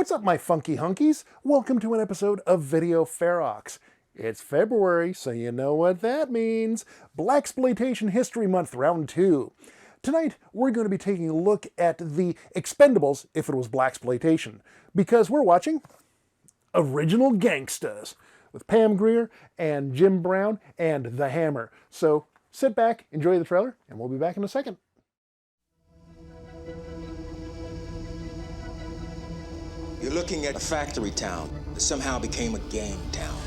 What's up, my funky hunkies? Welcome to an episode of Video Ferox. It's February, so you know what that means. Blaxploitation History Month, Round 2. Tonight, we're going to be taking a look at the Expendables, if it was Blaxploitation, because we're watching Original Gangstas with Pam Grier and Jim Brown and The Hammer. So sit back, enjoy the trailer, and we'll be back in a second. You're looking at a factory town that somehow became a gang town.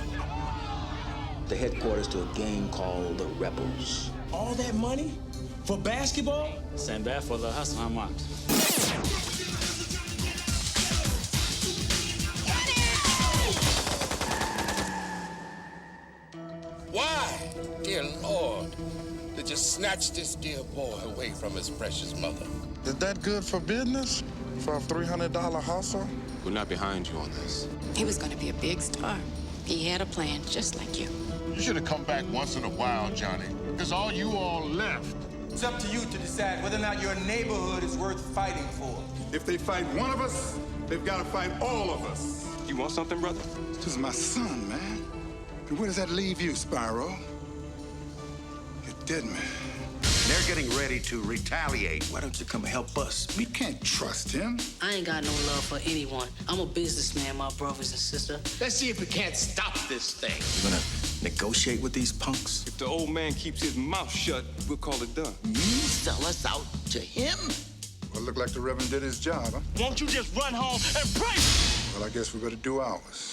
The headquarters to a gang called the Rebels. All that money for basketball? Send that for the hustle, how much? Why, dear Lord, did you snatch this dear boy away from his precious mother? Is that good for business? For a $300 hustle? We're not behind you on this. He was going to be a big star. He had a plan, just like you. You should have come back once in a while, Johnny, because all you all left. It's up to you to decide whether or not your neighborhood is worth fighting for. If they fight one of us, they've got to fight all of us. You want something, brother? This is my son, man. And where does that leave you, Spyro? You're dead, man. They're getting ready to retaliate. Why don't you come and help us? We can't trust him. I ain't got no love for anyone. I'm a businessman, my brothers and sisters. Let's see if we can't stop this thing. You're gonna negotiate with these punks? If the old man keeps his mouth shut, we'll call it done. You sell us out to him? Well, look like the Reverend did his job, huh? Won't you just run home and pray? Well, I guess we're going to do ours.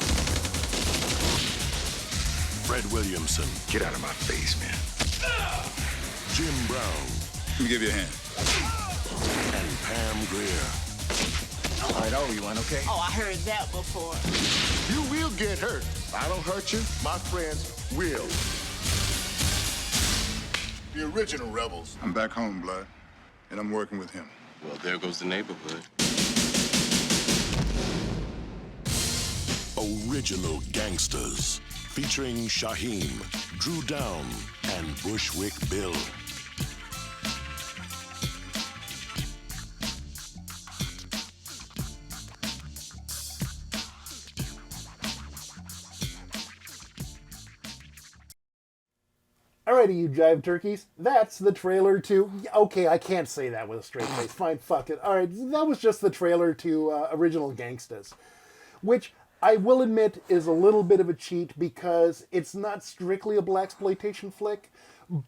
Fred Williamson. Get out of my face, man. Jim Brown. Let me give you a hand. And Pam Grier. All right, over you one, okay? Oh, I heard that before. You will get hurt. If I don't hurt you, my friends will. The original rebels. I'm back home, Blood, and I'm working with him. Well, there goes the neighborhood. Original Gangstas. Featuring Shaheem, Drew Down, and Bushwick Bill. Alrighty, you jive turkeys, that's the trailer to... Okay, I can't say that with a straight face. Fine, fuck it. Alright, that was just the trailer to Original Gangstas, which I will admit is a little bit of a cheat because it's not strictly a blaxploitation flick,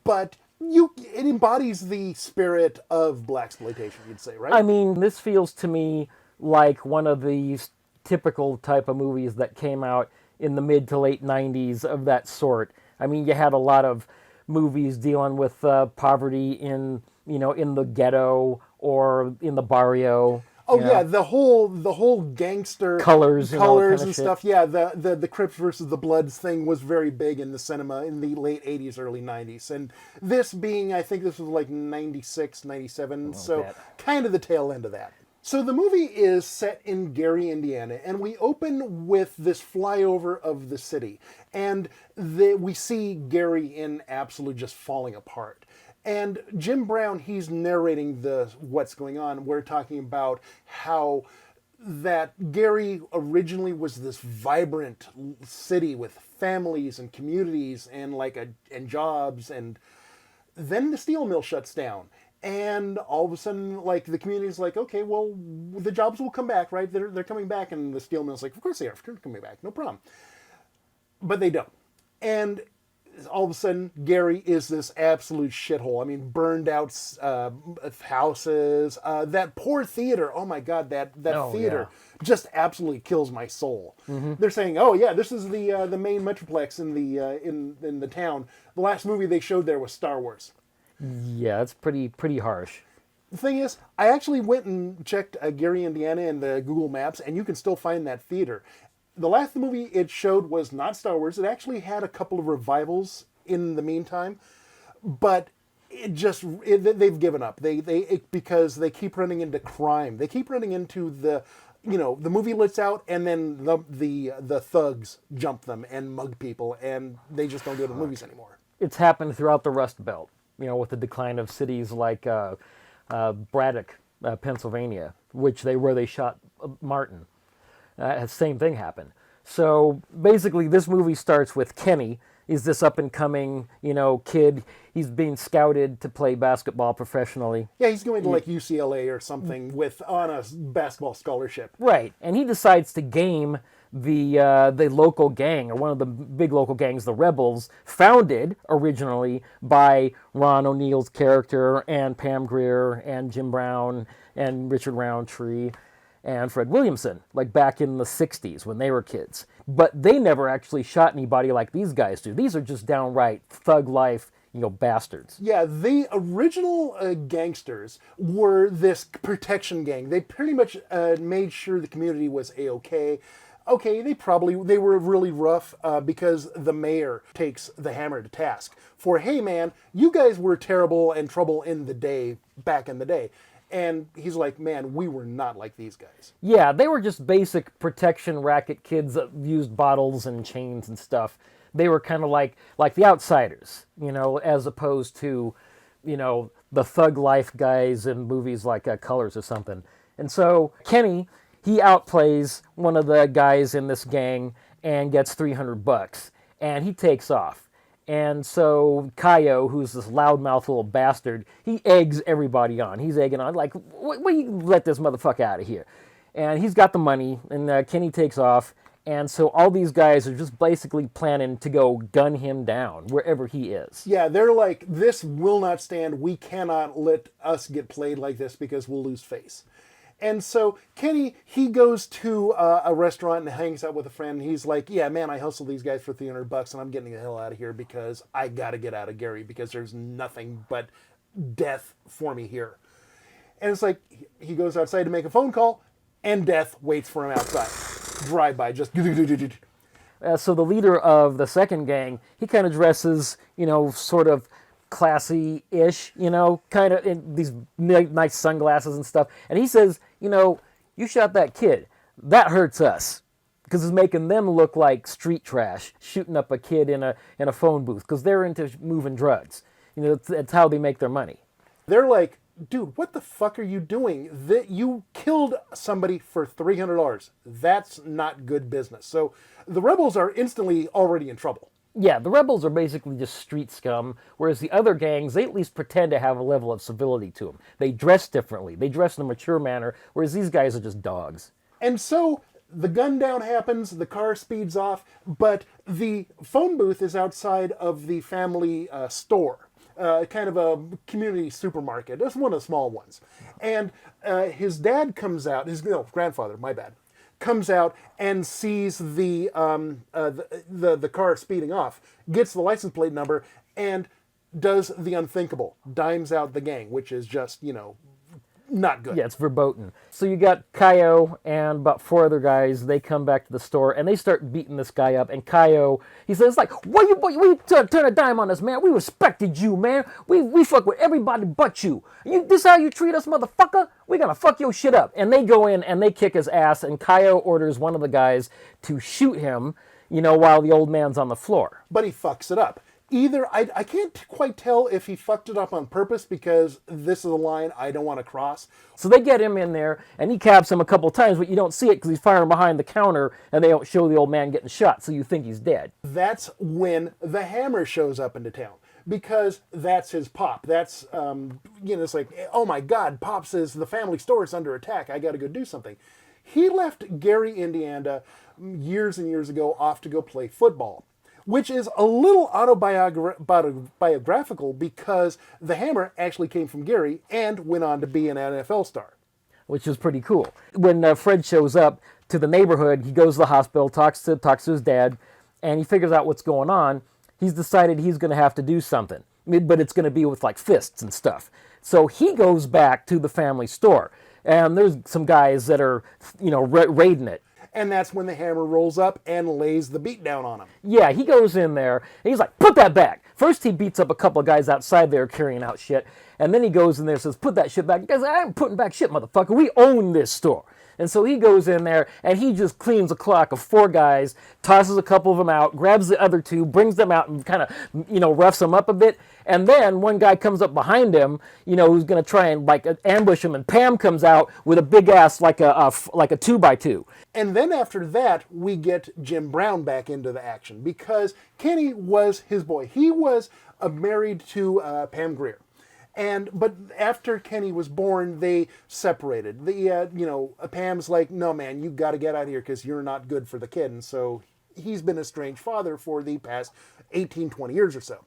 but it embodies the spirit of blaxploitation, you'd say, right? I mean, this feels to me like one of these typical type of movies that came out in the mid to late 90s of that sort. I mean, you had a lot of movies dealing with poverty in the ghetto or in the barrio. Oh yeah, the whole gangster colors and stuff. Yeah, the Crips versus the Bloods thing was very big in the cinema in the late 80s, early 90s. And this being, I think this was like 96, 97, so kind of the tail end of that. So the movie is set in Gary, Indiana, and we open with this flyover of the city. And we see Gary in absolute just falling apart. And Jim Brown, he's narrating what's going on. We're talking about how that Gary originally was this vibrant city with families and communities and and jobs, and then the steel mill shuts down. And all of a sudden, the community's like, okay, well, the jobs will come back, right? They're coming back, and the steel mill's like, of course they are, they're coming back, no problem. But they don't. And all of a sudden, Gary is this absolute shithole. I mean, burned out houses. That poor theater. Oh my God, that theater just absolutely kills my soul. Mm-hmm. They're saying, oh yeah, this is the main metroplex in the town. The last movie they showed there was Star Wars. Yeah, it's pretty harsh. The thing is, I actually went and checked Gary, Indiana in the Google Maps, and you can still find that theater. The last movie it showed was not Star Wars. It actually had a couple of revivals in the meantime, but they've given up. Because they keep running into crime. They keep running into the movie lets out, and then the thugs jump them and mug people, and they just don't go to movies anymore. It's happened throughout the Rust Belt, with the decline of cities like Braddock, Pennsylvania, where they shot Martin. Same thing happened. So basically, this movie starts with Kenny. Is this up and coming, kid? He's being scouted to play basketball professionally. Yeah, he's going to like UCLA or something on a basketball scholarship. Right, and he decides to game the local gang, or one of the big local gangs, the Rebels, founded originally by Ron O'Neal's character and Pam Grier and Jim Brown and Richard Roundtree and Fred Williamson, like back in the 60s when they were kids. But they never actually shot anybody like these guys do. These are just downright thug life, bastards. Yeah, the original gangsters were this protection gang. They pretty much made sure the community was A-okay. Okay, they were really rough because the mayor takes the Hammer to task for, hey man, you guys were terrible and trouble back in the day. And he's like, man, we were not like these guys. Yeah, they were just basic protection racket kids that used bottles and chains and stuff. They were kind of like the outsiders, as opposed to, the thug life guys in movies like Colors or something. And so Kenny, he outplays one of the guys in this gang and gets $300, and he takes off. And so Kaio, who's this loudmouth little bastard, he eggs everybody on. He's egging on, like, what you let this motherfucker out of here? And he's got the money, and Kenny takes off. And so all these guys are just basically planning to go gun him down wherever he is. Yeah, they're like, this will not stand. We cannot let us get played like this because we'll lose face. And so Kenny, he goes to a restaurant and hangs out with a friend. He's like, yeah, man, I hustled these guys for $300 and I'm getting the hell out of here because I got to get out of Gary because there's nothing but death for me here. And it's like, he goes outside to make a phone call and death waits for him outside. Drive-by, just... So the leader of the second gang, he kind of dresses, sort of classy-ish, kind of in these nice sunglasses and stuff. And he says, you shot that kid. That hurts us. Because it's making them look like street trash, shooting up a kid in a phone booth, because they're into moving drugs. That's how they make their money. They're like, dude, what the fuck are you doing? You killed somebody for $300. That's not good business. So the rebels are instantly already in trouble. Yeah, the rebels are basically just street scum, whereas the other gangs, they at least pretend to have a level of civility to them. They dress differently. They dress in a mature manner, whereas these guys are just dogs. And so the gun down happens, the car speeds off, but the phone booth is outside of the family store. Kind of a community supermarket. It's one of the small ones. And his dad comes out, grandfather, my bad, comes out and sees the car speeding off, gets the license plate number, and does the unthinkable, dimes out the gang, which is just, not good. Yeah, it's verboten. So you got Kaio and about 4 other guys. They come back to the store and they start beating this guy up. And Kaio, he says, like, what you turn a dime on us, man? We respected you, man. We fuck with everybody but you. This how you treat us, motherfucker? We gonna fuck your shit up. And they go in and they kick his ass. And Kaio orders one of the guys to shoot him, while the old man's on the floor. But he fucks it up. Either, I can't quite tell if he fucked it up on purpose because this is a line I don't want to cross. So they get him in there, and he caps him a couple times, but you don't see it because he's firing behind the counter, and they don't show the old man getting shot, so you think he's dead. That's when the Hammer shows up into town, because that's his pop. That's, it's like, oh my God, Pop says the family store is under attack. I got to go do something. He left Gary, Indiana, years and years ago off to go play football, which is a little autobiographical because the Hammer actually came from Gary and went on to be an NFL star. Which is pretty cool. When Fred shows up to the neighborhood, he goes to the hospital, talks to his dad, and he figures out what's going on. He's decided he's going to have to do something, but it's going to be with like fists and stuff. So he goes back to the family store, and there's some guys that are, raiding it. And that's when the Hammer rolls up and lays the beat down on him. Yeah, he goes in there, and he's like, put that back. First he beats up a couple of guys outside there carrying out shit, And then he goes in there and says, put that shit back. He goes, I ain't putting back shit, motherfucker. We own this store. And so he goes in there and he just cleans a clock of 4 guys, tosses a couple of them out, grabs the other 2, brings them out and kind of, roughs them up a bit. And then one guy comes up behind him, who's going to try and like ambush him. And Pam comes out with a big ass like a 2x2. And then after that, we get Jim Brown back into the action because Kenny was his boy. He was married to Pam Grier. But after Kenny was born, they separated. Pam's like, no, man, you got to get out of here because you're not good for the kid. And so he's been a estranged father for the past 18, 20 years or so.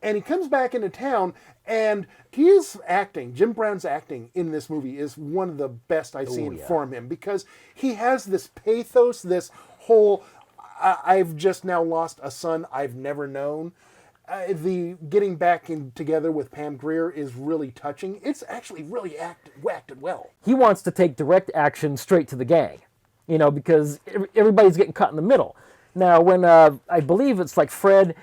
And he comes back into town, and his acting, Jim Brown's acting in this movie is one of the best I've seen from him because he has this pathos, this whole, I've just now lost a son I've never known. The getting back together with Pam Grier is really touching. It's actually really acted well. He wants to take direct action straight to the gang, because everybody's getting caught in the middle. Now, when I believe it's like Fred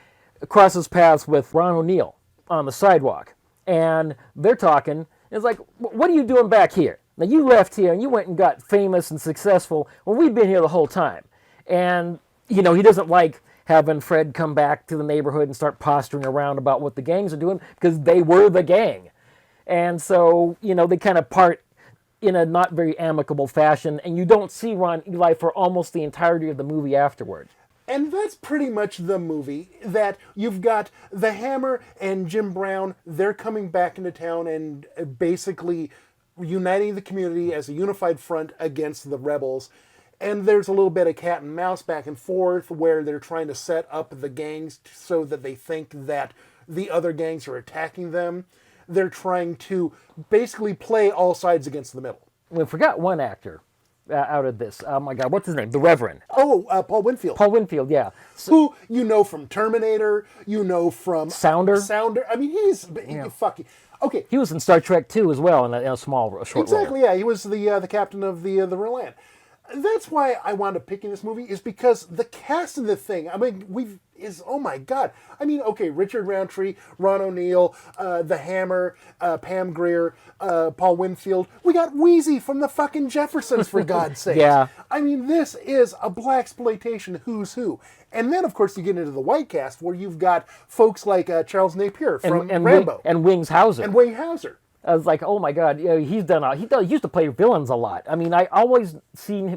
crosses paths with Ron O'Neal on the sidewalk, and they're talking, it's like, what are you doing back here? Now, you left here and you went and got famous and successful when we've been here the whole time. And, he doesn't like having Fred come back to the neighborhood and start posturing around about what the gangs are doing because they were the gang. And so, they kind of part in a not very amicable fashion, and you don't see Ron Eli for almost the entirety of the movie afterward. And that's pretty much the movie, that you've got the Hammer and Jim Brown, they're coming back into town and basically uniting the community as a unified front against the rebels. And there's a little bit of cat and mouse back and forth where they're trying to set up the gangs so that they think that the other gangs are attacking them. They're trying to basically play all sides against the middle. We forgot one actor out of this. Oh my God, what's his name? The Reverend. Oh, Paul Winfield. Paul Winfield, yeah. Who from Terminator, from Sounder. I mean, he's fucking... Okay. He was in Star Trek 2 as well in a short role. Exactly, yeah. He was the captain of the Rollin. That's why I wound up picking this movie, is because the cast of the thing, I mean, oh my God. I mean, okay, Richard Roundtree, Ron O'Neal, the Hammer, Pam Grier, Paul Winfield. We got Wheezy from the fucking Jeffersons, for God's sake. Yeah. I mean, this is a Blaxploitation who's who. And then, of course, you get into the white cast, where you've got folks like Charles Napier from Rambo. And Wings Hauser. And Wing Hauser. I was like, oh my God, he used to play villains a lot. I mean, I always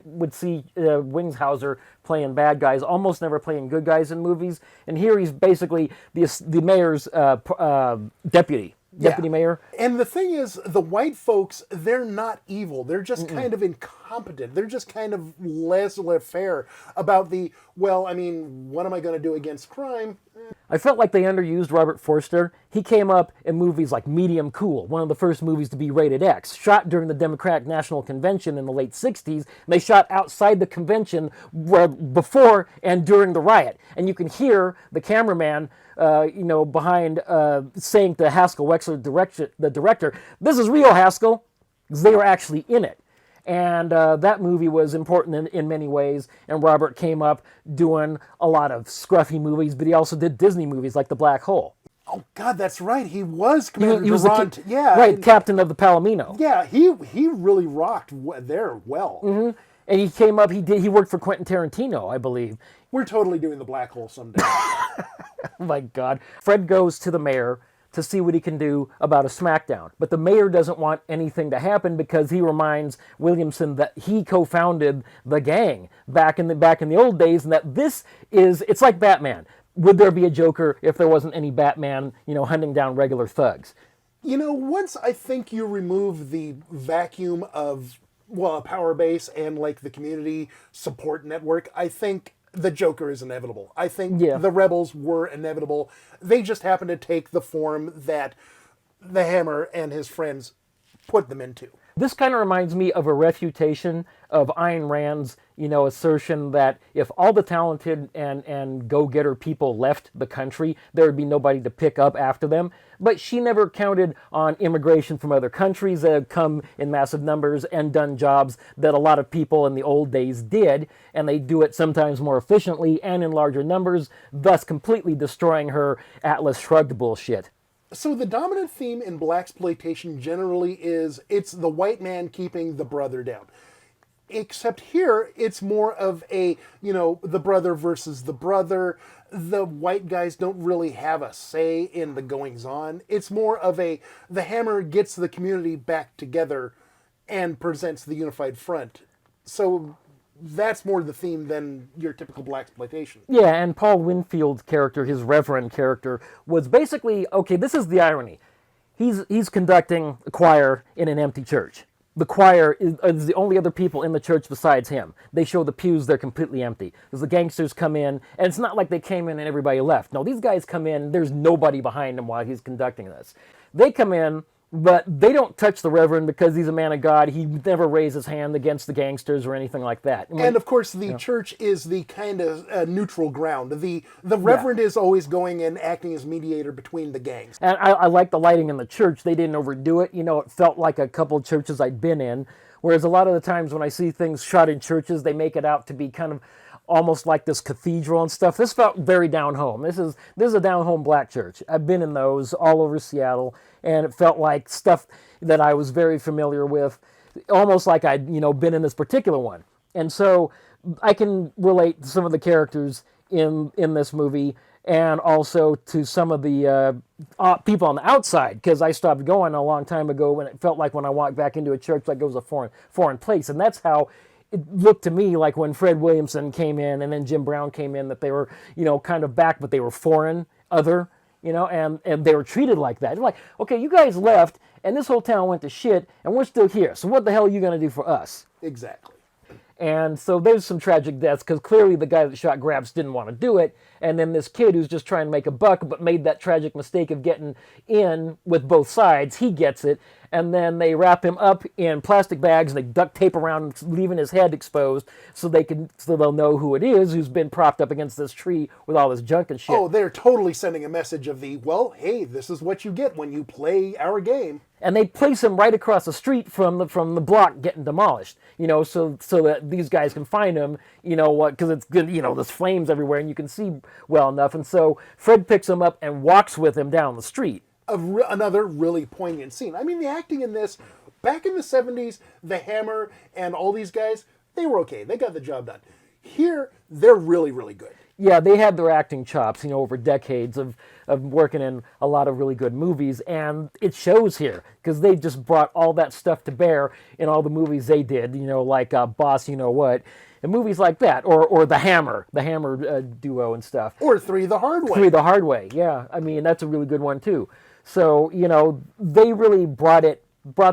would see Wings Hauser playing bad guys, almost never playing good guys in movies. And here he's basically the mayor's deputy mayor. And the thing is, the white folks, they're not evil. They're just kind of incompetent. They're just kind of laissez-faire about what am I going to do against crime? I felt like they underused Robert Forster. He came up in movies like Medium Cool, one of the first movies to be rated X, shot during the Democratic National Convention in the late 60s. And they shot outside the convention before and during the riot. And you can hear the cameraman behind saying to Haskell Wexler, the director, "This is real, Haskell," because they were actually in it. And that movie was important in many ways. And Robert came up doing a lot of scruffy movies, but he also did Disney movies like The Black Hole. Oh God, that's right. He was Commander he was Durant. Captain of the Palomino. Yeah, he really rocked there well. Mm-hmm. And he came up. He worked for Quentin Tarantino, I believe. We're totally doing The Black Hole someday. Oh my God. Fred goes to the mayor to see what he can do about a smackdown. But the mayor doesn't want anything to happen because he reminds Williamson that he co-founded the gang back in the old days, and that it's like Batman. Would there be a Joker if there wasn't any Batman, hunting down regular thugs? Once I think you remove the vacuum of, a power base and like the community support network, I think the Joker is inevitable. I think the rebels were inevitable. They just happened to take the form that the Hammer and his friends put them into. This kind of reminds me of a refutation of Ayn Rand's, assertion that if all the talented and go-getter people left the country, there would be nobody to pick up after them. But she never counted on immigration from other countries that had come in massive numbers and done jobs that a lot of people in the old days did, and they do it sometimes more efficiently and in larger numbers, thus completely destroying her Atlas Shrugged bullshit. So the dominant theme in blaxploitation generally is it's the white man keeping the brother down. Except here, it's more of a, the brother versus the brother. The white guys don't really have a say in the goings-on. It's more of the Hammer gets the community back together and presents the unified front. So that's more the theme than your typical blaxploitation. Yeah, and Paul Winfield's character, his reverend character, was basically, okay, this is the irony. He's conducting a choir in an empty church. The choir is the only other people in the church besides him. They show the pews, they're completely empty. As the gangsters come in, and it's not like they came in and everybody left. No, these guys come in, there's nobody behind them while he's conducting this. They come in, but they don't touch the Reverend because he's a man of God. He never raised his hand against the gangsters or anything like that. And of course, the church is the kind of neutral ground. The Reverend is always going and acting as mediator between the gangs. And I like the lighting in the church. They didn't overdo it. It felt like a couple of churches I'd been in. Whereas a lot of the times when I see things shot in churches, they make it out to be kind of almost like this cathedral and stuff. This felt very down home. This is a down home black church. I've been in those all over Seattle, and it felt like stuff that I was very familiar with, almost like I'd been in this particular one. And so I can relate to some of the characters in this movie, and also to some of the people on the outside, because I stopped going a long time ago when it felt like when I walked back into a church like it was a foreign place. And that's how it looked to me like when Fred Williamson came in and then Jim Brown came in, that they were, kind of back, but they were foreign, other, and they were treated like that. They're like, okay, you guys left, and this whole town went to shit, and we're still here. So what the hell are you going to do for us? Exactly. And so there's some tragic deaths, because clearly the guy that shot Grabs didn't want to do it, and then this kid who's just trying to make a buck, but made that tragic mistake of getting in with both sides, he gets it, and then they wrap him up in plastic bags, and they duct tape around, leaving his head exposed, so they'll know who it is, who's been propped up against this tree with all this junk and shit. Oh, they're totally sending a message of hey, this is what you get when you play our game. And they place him right across the street from the block getting demolished, so that these guys can find him, because it's good, there's flames everywhere and you can see well enough. And so Fred picks him up and walks with him down the street. Another really poignant scene. I mean, the acting in this, back in the 70s, the Hammer and all these guys, they were okay. They got the job done. Here, they're really, really good. Yeah, they had their acting chops, over decades of working in a lot of really good movies, and it shows here, because they just brought all that stuff to bear in all the movies they did, like Boss You Know What, and movies like that, or The Hammer duo and stuff. Or Three the Hard Way. Three the Hard Way, yeah. I mean, that's a really good one, too. So, they really brought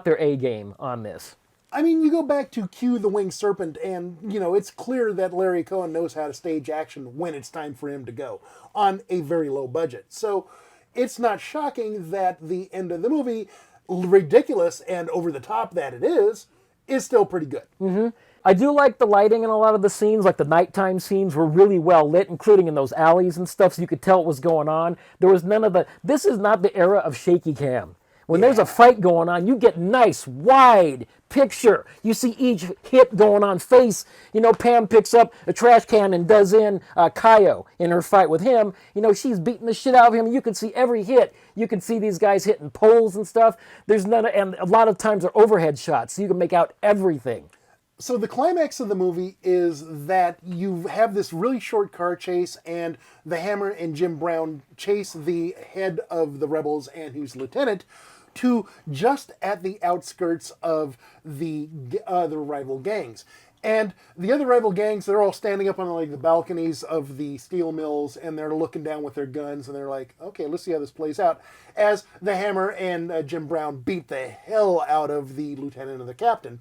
their A game on this. I mean, you go back to Q the Winged Serpent, and, it's clear that Larry Cohen knows how to stage action when it's time for him to go, on a very low budget. So, it's not shocking that the end of the movie, ridiculous and over the top that it is still pretty good. Mm-hmm. I do like the lighting in a lot of the scenes, like the nighttime scenes were really well lit, including in those alleys and stuff, so you could tell what was going on. There was none of this is not the era of shaky cam. When there's a fight going on, you get nice, wide picture. You see each hit going on face. Pam picks up a trash can and does in Kaio in her fight with him. She's beating the shit out of him. You can see every hit. You can see these guys hitting poles and stuff. And a lot of times they're overhead shots, so you can make out everything. So the climax of the movie is that you have this really short car chase, and the Hammer and Jim Brown chase the head of the rebels and who's lieutenant to just at the outskirts of the rival gangs. And the other rival gangs, they're all standing up on the balconies of the steel mills, and they're looking down with their guns, and they're like, okay, let's see how this plays out. As the Hammer and Jim Brown beat the hell out of the lieutenant and the captain.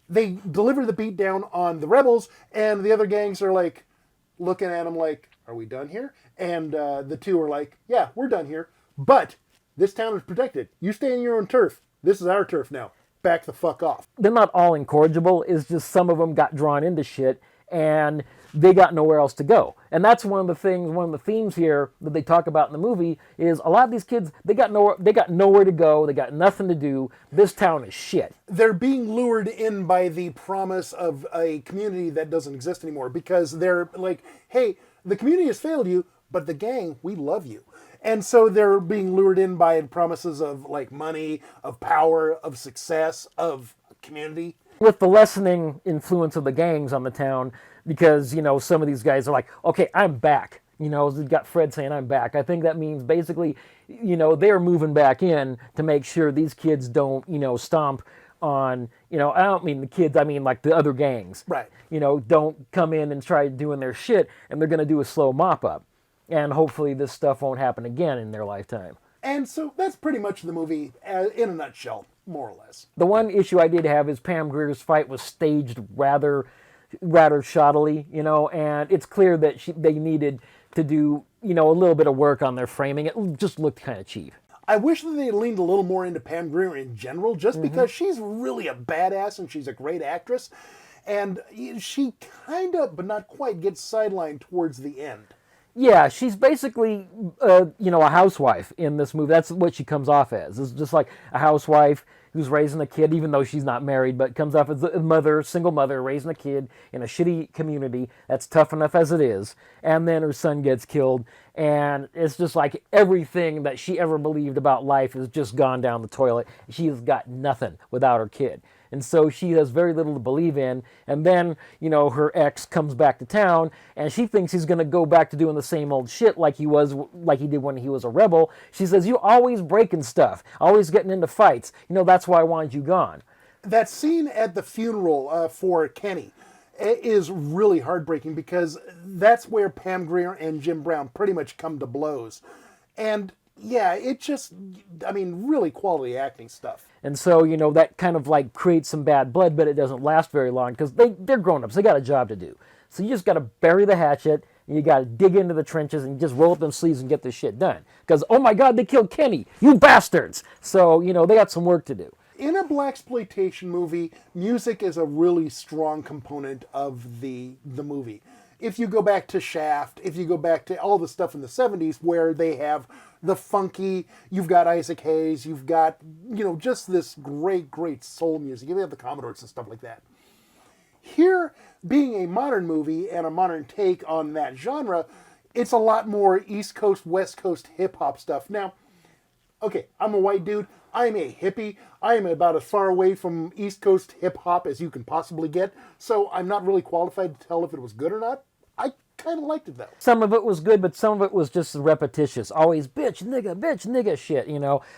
They deliver the beat down on the rebels, and the other gangs are looking at them like, are we done here? And the two are like, yeah, we're done here. But this town is protected. You stay on your own turf. This is our turf now. Back the fuck off. They're not all incorrigible. It's just some of them got drawn into shit, and they got nowhere else to go. And that's one of the themes here that they talk about in the movie is a lot of these kids, they got nowhere to go. They got nothing to do. This town is shit. They're being lured in by the promise of a community that doesn't exist anymore, because they're like, hey, the community has failed you, but the gang, we love you. And so they're being lured in by promises of like money, of power, of success, of community. With the lessening influence of the gangs on the town, because, some of these guys are like, okay, I'm back. We've got Fred saying, I'm back. I think that means basically, they're moving back in to make sure these kids don't, stomp on, I don't mean the kids, I mean like the other gangs. Right. Don't come in and try doing their shit, and they're going to do a slow mop up. And hopefully this stuff won't happen again in their lifetime. And so that's pretty much the movie in a nutshell, more or less. The one issue I did have is Pam Grier's fight was staged rather shoddily, and it's clear that they needed to do, a little bit of work on their framing. It just looked kind of cheap. I wish that they leaned a little more into Pam Grier in general, just because she's really a badass and she's a great actress. And she kind of, but not quite, gets sidelined towards the end. Yeah, she's basically, a housewife in this movie. That's what she comes off as. It's just like a housewife who's raising a kid, even though she's not married, but comes off as a single mother, raising a kid in a shitty community that's tough enough as it is. And then her son gets killed, and it's just like everything that she ever believed about life has just gone down the toilet. She has got nothing without her kid. And so she has very little to believe in. And then, her ex comes back to town, and she thinks he's going to go back to doing the same old shit like he did when he was a rebel. She says, "You always breaking stuff, always getting into fights. That's why I wanted you gone." That scene at the funeral for Kenny is really heartbreaking, because that's where Pam Grier and Jim Brown pretty much come to blows. And yeah, it just, really quality acting stuff. And so, that kind of like creates some bad blood, but it doesn't last very long because they're grown-ups. They got a job to do. So you just got to bury the hatchet, and you got to dig into the trenches and just roll up them sleeves and get this shit done. Because, oh my God, they killed Kenny, you bastards! So, they got some work to do. In a blaxploitation movie, music is a really strong component of the movie. If you go back to Shaft, if you go back to all the stuff in the 70s where they have the funky, you've got Isaac Hayes, you've got, just this great, great soul music. You have the Commodores and stuff like that. Here, being a modern movie and a modern take on that genre, it's a lot more East Coast, West Coast hip-hop stuff. Now, okay, I'm a white dude. I'm a hippie. I am about as far away from East Coast hip-hop as you can possibly get, so I'm not really qualified to tell if it was good or not. I kind of liked it, though. Some of it was good, but some of it was just repetitious. Always bitch, nigga shit,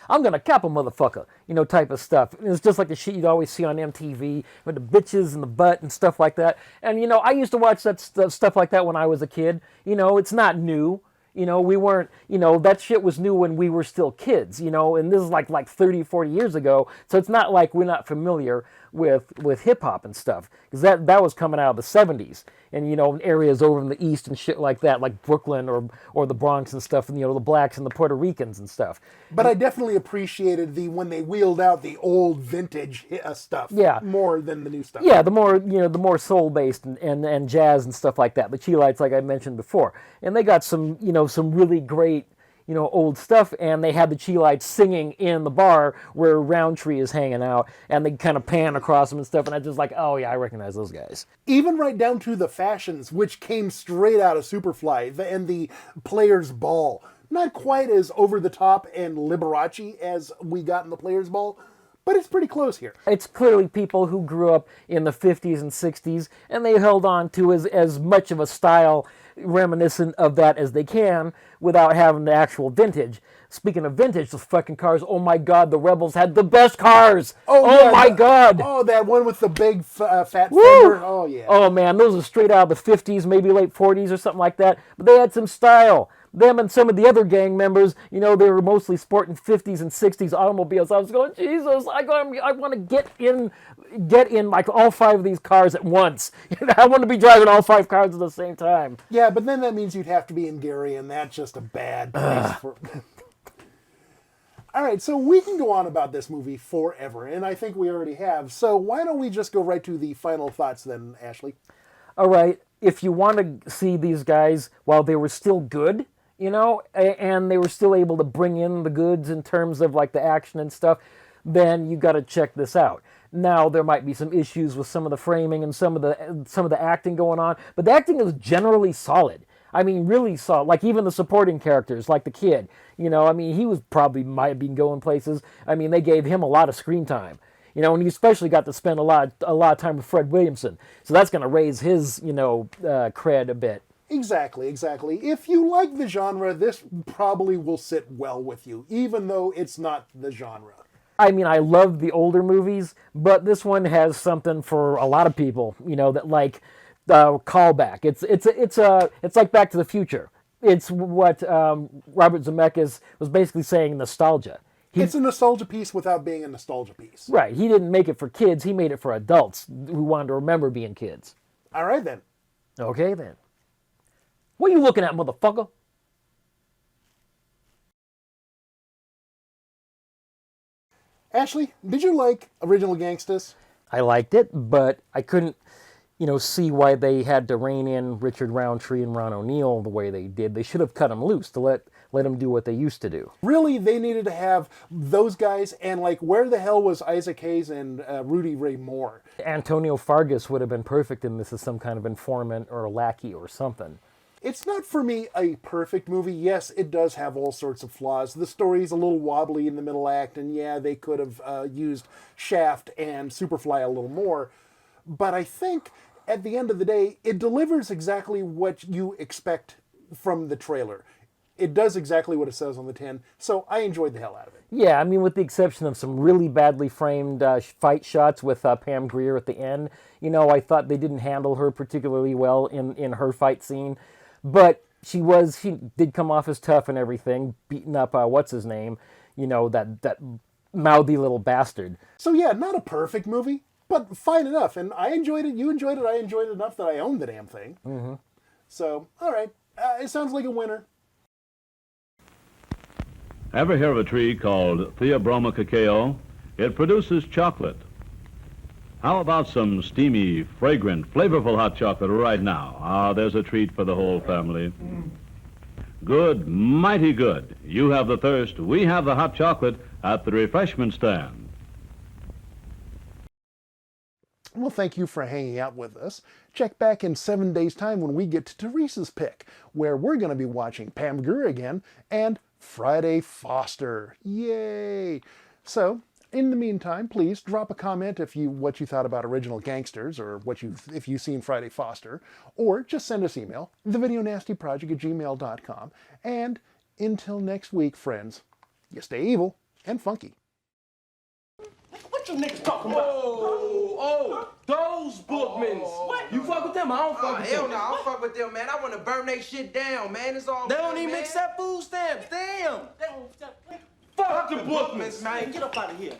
I'm gonna cap a motherfucker, type of stuff. And it's just like the shit you'd always see on MTV with the bitches and the butt and stuff like that. And, I used to watch that stuff like that when I was a kid. It's not new. We weren't, that shit was new when we were still kids, and this is like 30, 40 years ago. So it's not like we're not familiar with hip hop and stuff, because that was coming out of the 70s. And, in areas over in the East and shit like that, like Brooklyn or the Bronx and stuff, and, the blacks and the Puerto Ricans and stuff. But I definitely appreciated when they wheeled out the old vintage stuff, more than the new stuff. Yeah, the more soul-based and jazz and stuff like that. The Cheelites, like I mentioned before. And they got some, some really great, old stuff, and they had the Cheelites singing in the bar where Roundtree is hanging out, and they kind of pan across them and stuff, and I just like, oh yeah, I recognize those guys. Even right down to the fashions, which came straight out of Superfly, and the Players Ball. Not quite as over-the-top and Liberace as we got in the Players Ball, but it's pretty close here. It's clearly people who grew up in the 50s and 60s, and they held on to as much of a style reminiscent of that as they can without having the actual vintage. Speaking of vintage, those fucking cars, oh my God, the Rebels had the best cars! Oh my God! Oh, that one with the big fat fender. Oh, yeah. Oh, man, those are straight out of the 50s, maybe late 40s or something like that, but they had some style. Them and some of the other gang members, they were mostly sporting 50s and 60s automobiles. I was going, Jesus, I want to get in like all five of these cars at once. I want to be driving all five cars at the same time. Yeah, but then that means you'd have to be in Gary, and that's just a bad place for... All right, so we can go on about this movie forever, and I think we already have. So why don't we just go right to the final thoughts then, Ashley? All right, if you want to see these guys while they were still good, and they were still able to bring in the goods in terms of like the action and stuff, then you got to check this out. Now there might be some issues with some of the framing and some of the acting going on, but the acting is generally solid. I mean, really solid. Like even the supporting characters, like the kid. You know, I mean, he was probably might have been going places. I mean, they gave him a lot of screen time. You know, and he especially got to spend a lot of time with Fred Williamson. So that's going to raise his, cred a bit. Exactly. If you like the genre, this probably will sit well with you, even though it's not the genre. I mean, I love the older movies, but this one has something for a lot of people, that like callback. It's like Back to the Future. It's what Robert Zemeckis was basically saying, nostalgia. It's a nostalgia piece without being a nostalgia piece. Right. He didn't make it for kids. He made it for adults who wanted to remember being kids. All right, then. Okay, then. What are you looking at, motherfucker? Ashley, did you like Original Gangstas? I liked it, but I couldn't, see why they had to rein in Richard Roundtree and Ron O'Neal the way they did. They should have cut them loose to let them do what they used to do. Really, they needed to have those guys, and where the hell was Isaac Hayes and Rudy Ray Moore? Antonio Fargas would have been perfect in this as some kind of informant or a lackey or something. It's not, for me, a perfect movie. Yes, it does have all sorts of flaws. The story's a little wobbly in the middle act, and yeah, they could have used Shaft and Superfly a little more. But I think, at the end of the day, it delivers exactly what you expect from the trailer. It does exactly what it says on the tin, so I enjoyed the hell out of it. Yeah, I mean, with the exception of some really badly framed fight shots with Pam Grier at the end, I thought they didn't handle her particularly well in her fight scene. But she did come off as tough and everything, beating up, what's his name, that mouthy little bastard. So yeah, not a perfect movie, but fine enough. And I enjoyed it, you enjoyed it, I enjoyed it enough that I own the damn thing. Mm-hmm. So, all right, it sounds like a winner. Ever hear of a tree called Theobroma cacao? It produces chocolate. How about some steamy, fragrant, flavorful hot chocolate right now? There's a treat for the whole family. Good, mighty good. You have the thirst, we have the hot chocolate at the refreshment stand. Well, thank you for hanging out with us. Check back in 7 days' time when we get to Teresa's pick, where we're going to be watching Pam Grier again and Friday Foster. Yay! So, in the meantime, please drop a comment what you thought about Original Gangsters, or if you've seen Friday Foster, or just send us email, thevideonastyproject@gmail.com. And until next week, friends, you stay evil and funky. What you niggas talking about? Oh, those bookmans. What? You fuck with them? I don't fuck with them. Hell no, I don't fuck with them, man. I want to burn they shit down, man. It's all They good, don't even man. accept food stamps. Damn. Fuck the bookmans, man. Get up out of here.